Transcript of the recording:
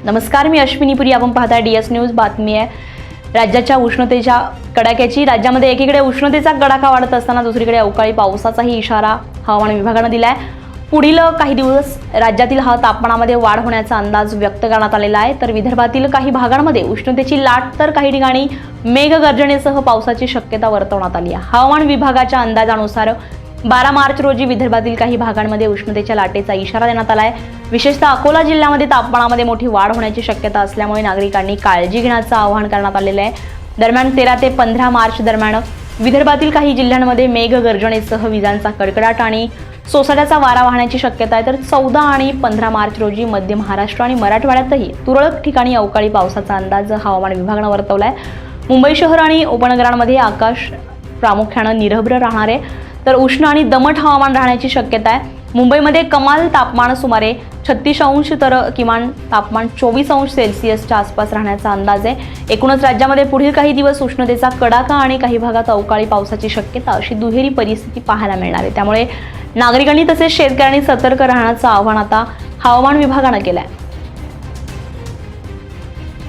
नमस्कार, मी अश्विनीपुरी. आपण पाहता DS न्यूज. बातमी आहे राज्याच्या उष्णतेच्या कडाक्याची. राज्यामध्ये एकीकडे उष्णतेचा कडाका वाढत असताना दुसरीकडे अवकाळी पावसाचाही इशारा हवामान विभागाने दिलाय. पुढील काही दिवस राज्यातील तापमानामध्ये वाढ होण्याचा अंदाज व्यक्त करण्यात आलेला आहे. तर विदर्भातील काही भागांमध्ये उष्णतेची लाट तर काही ठिकाणी मेघगर्जनेसह पावसाची शक्यता वर्तवण्यात आली आहे. हवामान विभागाच्या अंदाजानुसार 12 मार्च रोजी विदर्भातील काही भागांमध्ये उष्णतेच्या लाटेचा इशारा देण्यात आला आहे. विशेषतः अकोला जिल्ह्यामध्ये तापमानामध्ये मोठी वाढ होण्याची शक्यता असल्यामुळे नागरिकांनी काळजी घेण्याचं आवाहन करण्यात आलेलं आहे. दरम्यान 13 ते 15 मार्च दरम्यान विदर्भातील काही जिल्ह्यांमध्ये मेघगर्जनेसह विजांचा कडकडाट आणि सोसाट्याचा वारा वाहण्याची शक्यता आहे. तर 14 आणि 15 मार्च रोजी मध्य महाराष्ट्र आणि मराठवाड्यातही तुरळक ठिकाणी अवकाळी पावसाचा अंदाज हवामान विभागाने वर्तवला आहे. मुंबई शहर आणि उपनगरांमध्ये आकाश प्रामुख्याने निरभ्र राहणार आहे. तर उष्ण आणि दमट हवामान राहण्याची शक्यता आहे. मुंबईमध्ये कमाल तापमान सुमारे 36 अंश तर किमान तापमान 24 अंश सेल्सिअसच्या आसपास राहण्याचा अंदाज आहे. एकूणच राज्यामध्ये पुढील काही दिवस उष्णतेचा कडाका आणि काही भागात अवकाळी पावसाची शक्यता अशी दुहेरी परिस्थिती पाहायला मिळणार आहे. त्यामुळे नागरिकांनी तसेच शेतकऱ्यांनी सतर्क राहण्याचं आवाहन आता हवामान विभागाने केलं आहे.